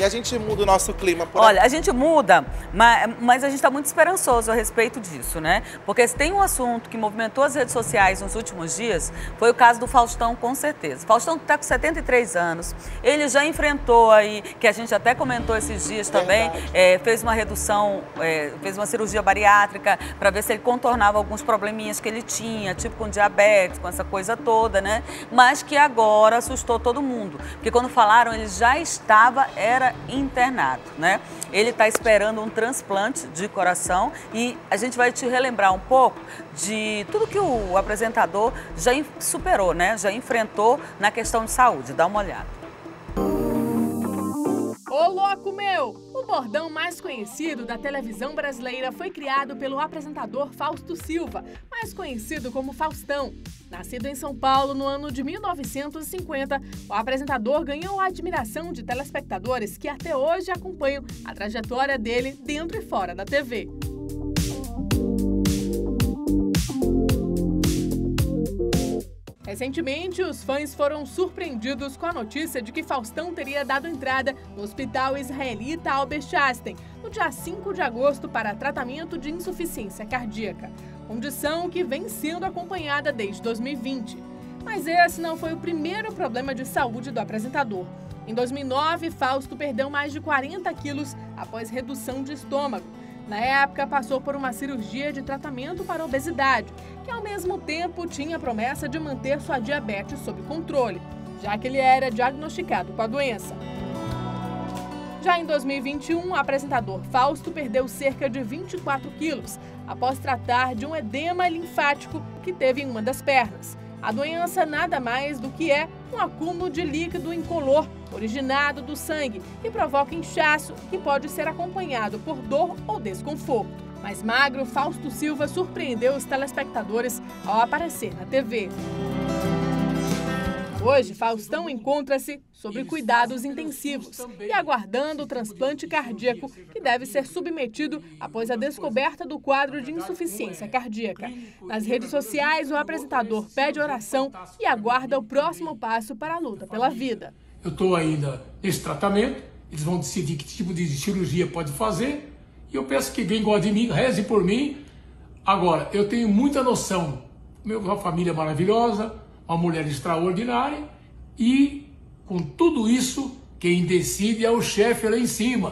a gente muda o nosso clima por Olha, a gente muda, mas a gente está muito esperançoso a respeito disso, né? Porque se tem um assunto que movimentou as redes sociais nos últimos dias, foi o caso do Faustão, com certeza. Faustão está com 73 anos, ele já enfrentou aí, que a gente até comentou esses dias também, fez uma redução, fez uma cirurgia bariátrica para ver se ele contornava alguns probleminhas que ele tinha, tipo com diabetes, com essa coisa toda, né? Mas que agora assustou todo mundo, porque quando falaram ele já era internado, né? Ele está esperando um transplante de coração e a gente vai te relembrar um pouco de tudo que o apresentador já superou, né? Já enfrentou na questão de saúde. Dá uma olhada. Ô louco meu! O bordão mais conhecido da televisão brasileira foi criado pelo apresentador Fausto Silva, mais conhecido como Faustão. Nascido em São Paulo no ano de 1950, o apresentador ganhou a admiração de telespectadores que até hoje acompanham a trajetória dele dentro e fora da TV. Recentemente, os fãs foram surpreendidos com a notícia de que Faustão teria dado entrada no hospital israelita Albert Einstein no dia 5 de agosto para tratamento de insuficiência cardíaca, condição que vem sendo acompanhada desde 2020. Mas esse não foi o primeiro problema de saúde do apresentador. Em 2009, Fausto perdeu mais de 40 quilos após redução de estômago. Na época, passou por uma cirurgia de tratamento para obesidade, que ao mesmo tempo tinha a promessa de manter sua diabetes sob controle, já que ele era diagnosticado com a doença. Já em 2021, o apresentador Fausto perdeu cerca de 24 quilos, após tratar de um edema linfático que teve em uma das pernas. A doença nada mais do que é um acúmulo de líquido incolor originado do sangue que provoca inchaço que pode ser acompanhado por dor ou desconforto. Mais magro, Fausto Silva surpreendeu os telespectadores ao aparecer na TV. Hoje, Faustão encontra-se sob cuidados intensivos e aguardando o transplante cardíaco que deve ser submetido após a descoberta do quadro de insuficiência cardíaca. Nas redes sociais, o apresentador pede oração e aguarda o próximo passo para a luta pela vida. Eu estou ainda nesse tratamento, eles vão decidir que tipo de cirurgia pode fazer e eu peço que quem gosta de mim, reze por mim. Agora, eu tenho muita noção, uma família maravilhosa, uma mulher extraordinária e, com tudo isso, quem decide é o chefe lá em cima.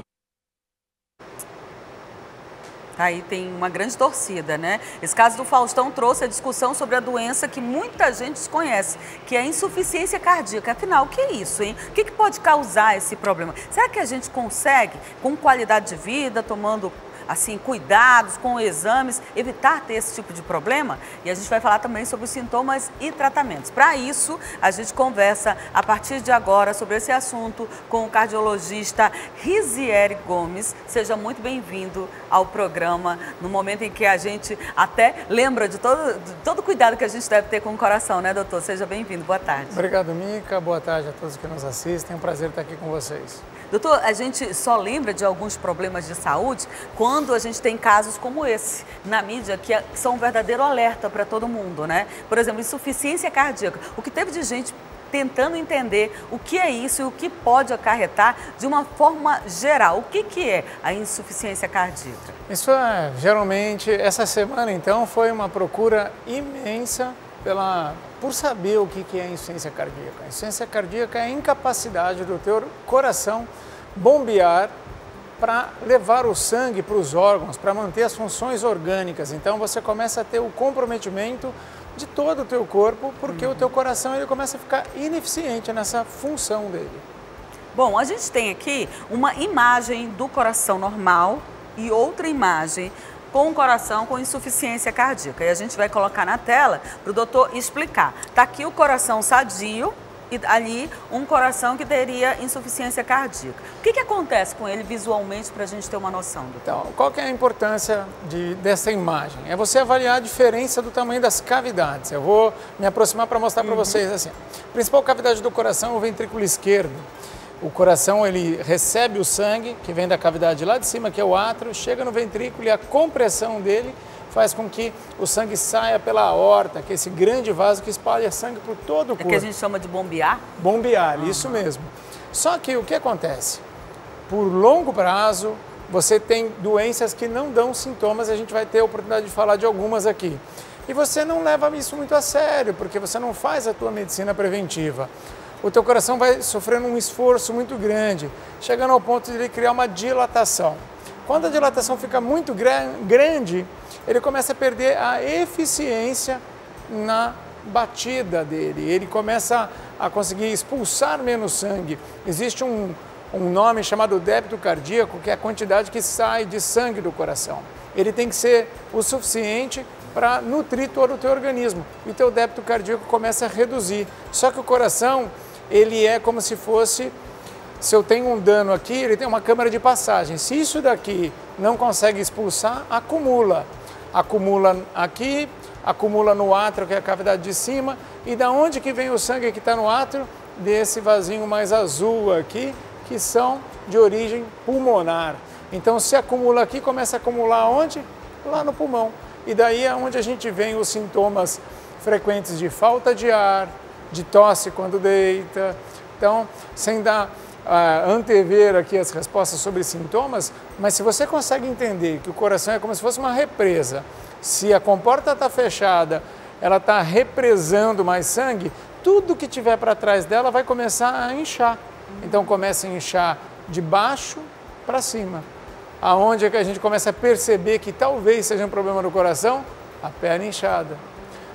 Aí tem uma grande torcida, né? Esse caso do Faustão trouxe a discussão sobre a doença que muita gente desconhece, que é a insuficiência cardíaca. Afinal, o que é isso, hein? O que pode causar esse problema? Será que a gente consegue, com qualidade de vida, tomando assim, cuidados com exames, evitar ter esse tipo de problema? E a gente vai falar também sobre os sintomas e tratamentos. Para isso, a gente conversa a partir de agora sobre esse assunto com o cardiologista Rizieri Gomes. Seja muito bem-vindo ao programa, no momento em que a gente até lembra de todo o cuidado que a gente deve ter com o coração, né, doutor? Seja bem-vindo, boa tarde. Obrigado, Mica, boa tarde a todos que nos assistem, é um prazer estar aqui com vocês. Doutor, a gente só lembra de alguns problemas de saúde quando a gente tem casos como esse na mídia, que são um verdadeiro alerta para todo mundo, né? Por exemplo, insuficiência cardíaca. O que teve de gente tentando entender o que é isso e o que pode acarretar de uma forma geral. O que é a insuficiência cardíaca? Isso geralmente, essa semana então, foi uma procura imensa por saber o que é a insuficiência cardíaca. A insuficiência cardíaca é a incapacidade do teu coração bombear para levar o sangue para os órgãos, para manter as funções orgânicas. Então você começa a ter o comprometimento de todo o teu corpo, porque o teu coração ele começa a ficar ineficiente nessa função dele. Bom, a gente tem aqui uma imagem do coração normal e outra imagem com o coração com insuficiência cardíaca. E a gente vai colocar na tela para o doutor explicar. Está aqui o coração sadio e ali um coração que teria insuficiência cardíaca. O que acontece com ele visualmente para a gente ter uma noção, doutor? Então, qual que é a importância dessa imagem? É você avaliar a diferença do tamanho das cavidades. Eu vou me aproximar para mostrar para vocês assim. A principal cavidade do coração é o ventrículo esquerdo. O coração ele recebe o sangue que vem da cavidade lá de cima, que é o átrio, chega no ventrículo e a compressão dele faz com que o sangue saia pela aorta, que é esse grande vaso que espalha sangue por todo o corpo. É que a gente chama de bombear? Bombear, isso mesmo. Só que o que acontece? por longo prazo, você tem doenças que não dão sintomas, e a gente vai ter a oportunidade de falar de algumas aqui. E você não leva isso muito a sério, porque você não faz a tua medicina preventiva. O teu coração vai sofrendo um esforço muito grande, chegando ao ponto de ele criar uma dilatação. Quando a dilatação fica muito grande, ele começa a perder a eficiência na batida dele, ele começa a conseguir expulsar menos sangue. Existe um nome chamado débito cardíaco, que é a quantidade que sai de sangue do coração. Ele tem que ser o suficiente para nutrir todo o teu organismo, e o teu débito cardíaco começa a reduzir. Só que o coração, ele é como se fosse, se eu tenho um dano aqui, ele tem uma câmara de passagem. Se isso daqui não consegue expulsar, acumula. Acumula aqui, acumula no átrio, que é a cavidade de cima, e da onde que vem o sangue que está no átrio? Desse vasinho mais azul aqui, que são de origem pulmonar. Então, se acumula aqui, começa a acumular onde? Lá no pulmão. E daí é onde a gente vê os sintomas frequentes de falta de ar, de tosse quando deita. Então, sem dar antever aqui as respostas sobre sintomas, mas se você consegue entender que o coração é como se fosse uma represa, se a comporta está fechada, ela está represando mais sangue, tudo que tiver para trás dela vai começar a inchar. Então começa a inchar de baixo para cima. Aonde é que a gente começa a perceber que talvez seja um problema do coração? A perna inchada.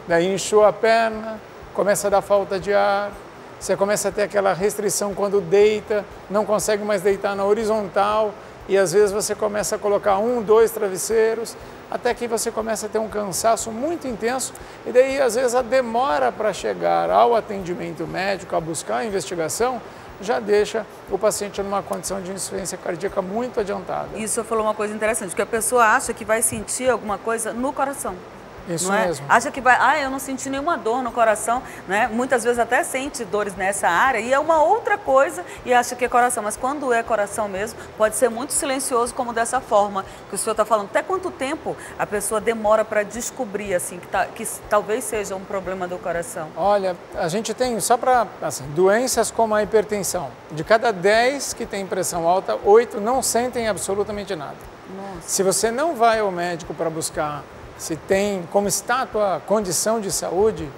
Daí inchou a perna, começa a dar falta de ar, você começa a ter aquela restrição quando deita, não consegue mais deitar na horizontal, e às vezes você começa a colocar 1, 2 travesseiros, até que você começa a ter um cansaço muito intenso, e daí às vezes a demora para chegar ao atendimento médico, a buscar a investigação, já deixa o paciente numa condição de insuficiência cardíaca muito adiantada. Isso eu falou uma coisa interessante, que a pessoa acha que vai sentir alguma coisa no coração. Isso não é? mesmo. Acha que vai, eu não senti nenhuma dor no coração, né? Muitas vezes até sente dores nessa área e é uma outra coisa e acha que é coração, mas quando é coração mesmo, pode ser muito silencioso como dessa forma que o senhor está falando. Até quanto tempo a pessoa demora para descobrir assim que talvez seja um problema do coração? Olha, a gente tem, só para doenças como a hipertensão, de cada 10 que tem pressão alta, 8 não sentem absolutamente nada. Nossa. Se você não vai ao médico para buscar se tem, como está a tua condição de saúde,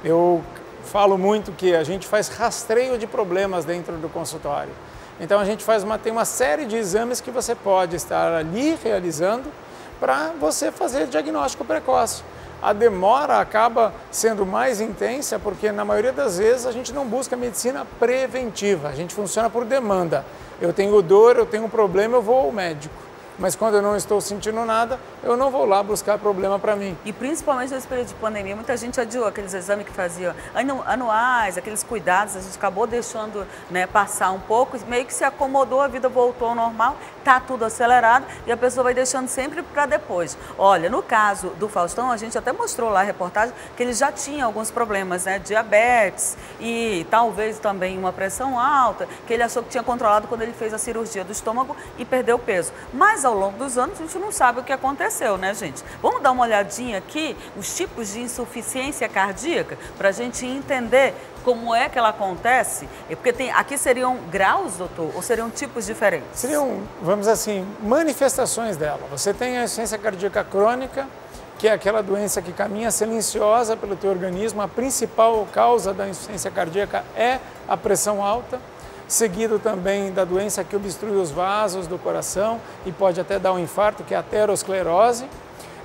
eu falo muito que a gente faz rastreio de problemas dentro do consultório. Então a gente tem uma série de exames que você pode estar ali realizando para você fazer diagnóstico precoce. A demora acaba sendo mais intensa porque na maioria das vezes a gente não busca medicina preventiva, a gente funciona por demanda. Eu tenho dor, eu tenho um problema, eu vou ao médico. Mas quando eu não estou sentindo nada, eu não vou lá buscar problema para mim. E principalmente nesse período de pandemia, muita gente adiou aqueles exames que faziam anuais, aqueles cuidados, a gente acabou deixando, né, passar um pouco, meio que se acomodou, a vida voltou ao normal, tá tudo acelerado e a pessoa vai deixando sempre para depois. Olha, no caso do Faustão, a gente até mostrou lá a reportagem que ele já tinha alguns problemas, né, diabetes e talvez também uma pressão alta, que ele achou que tinha controlado quando ele fez a cirurgia do estômago e perdeu peso. Mas ao longo dos anos a gente não sabe o que aconteceu, né, gente? Vamos dar uma olhadinha aqui, os tipos de insuficiência cardíaca, para a gente entender como é que ela acontece. Porque aqui seriam graus, doutor, ou seriam tipos diferentes? Seriam, vamos dizer assim, manifestações dela. Você tem a insuficiência cardíaca crônica, que é aquela doença que caminha silenciosa pelo teu organismo. A principal causa da insuficiência cardíaca é a pressão alta, seguido também da doença que obstrui os vasos do coração e pode até dar um infarto, que é a aterosclerose.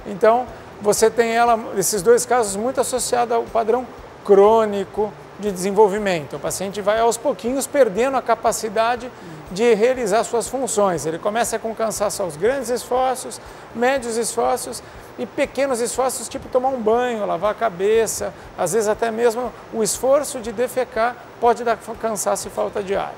Então, você tem esses dois casos muito associados ao padrão crônico de desenvolvimento. O paciente vai aos pouquinhos perdendo a capacidade de realizar suas funções. Ele começa com cansaço aos grandes esforços, médios esforços e pequenos esforços, tipo tomar um banho, lavar a cabeça, às vezes até mesmo o esforço de defecar pode dar cansaço e falta de ar.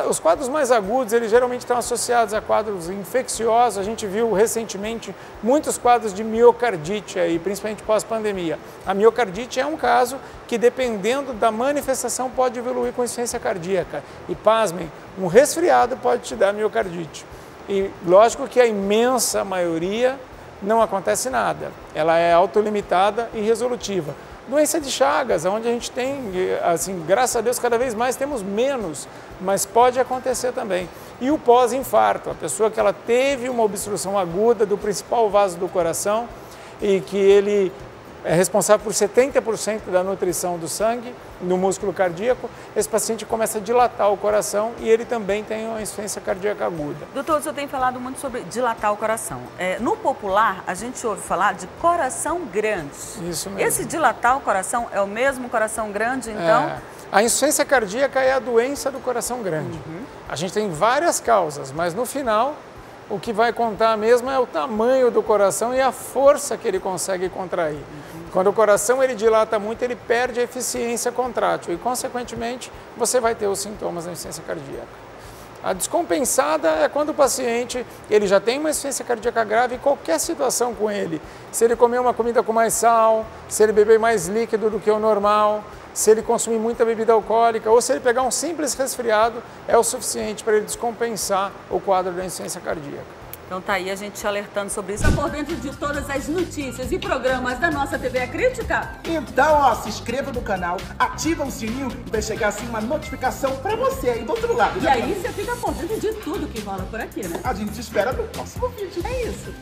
Os quadros mais agudos, eles geralmente estão associados a quadros infecciosos. A gente viu recentemente muitos quadros de miocardite, aí, principalmente pós-pandemia. A miocardite é um caso que, dependendo da manifestação, pode evoluir com insuficiência cardíaca. E, pasmem, um resfriado pode te dar miocardite. E lógico que a imensa maioria não acontece nada. Ela é autolimitada e resolutiva. Doença de Chagas, onde a gente tem, assim, graças a Deus, cada vez mais temos menos, mas pode acontecer também. E o pós-infarto, a pessoa que ela teve uma obstrução aguda do principal vaso do coração e que ele é responsável por 70% da nutrição do sangue no músculo cardíaco, esse paciente começa a dilatar o coração e ele também tem uma insuficiência cardíaca aguda. Doutor, o senhor tem falado muito sobre dilatar o coração. No popular, a gente ouve falar de coração grande. Isso mesmo. Esse dilatar o coração é o mesmo coração grande, então? A insuficiência cardíaca é a doença do coração grande. A gente tem várias causas, mas no final, o que vai contar mesmo é o tamanho do coração e a força que ele consegue contrair. Quando o coração ele dilata muito, ele perde a eficiência contrátil e, consequentemente, você vai ter os sintomas da insuficiência cardíaca. A descompensada é quando o paciente ele já tem uma insuficiência cardíaca grave e qualquer situação com ele, se ele comer uma comida com mais sal, se ele beber mais líquido do que o normal, se ele consumir muita bebida alcoólica ou se ele pegar um simples resfriado, é o suficiente para ele descompensar o quadro da insuficiência cardíaca. Então tá aí a gente te alertando sobre isso. Por dentro de todas as notícias e programas da nossa TV A Crítica. Então, ó, se inscreva no canal, ativa o sininho e vai chegar assim uma notificação pra você aí do outro lado. E aí você fica por dentro de tudo que rola por aqui, né? A gente te espera no próximo vídeo. É isso.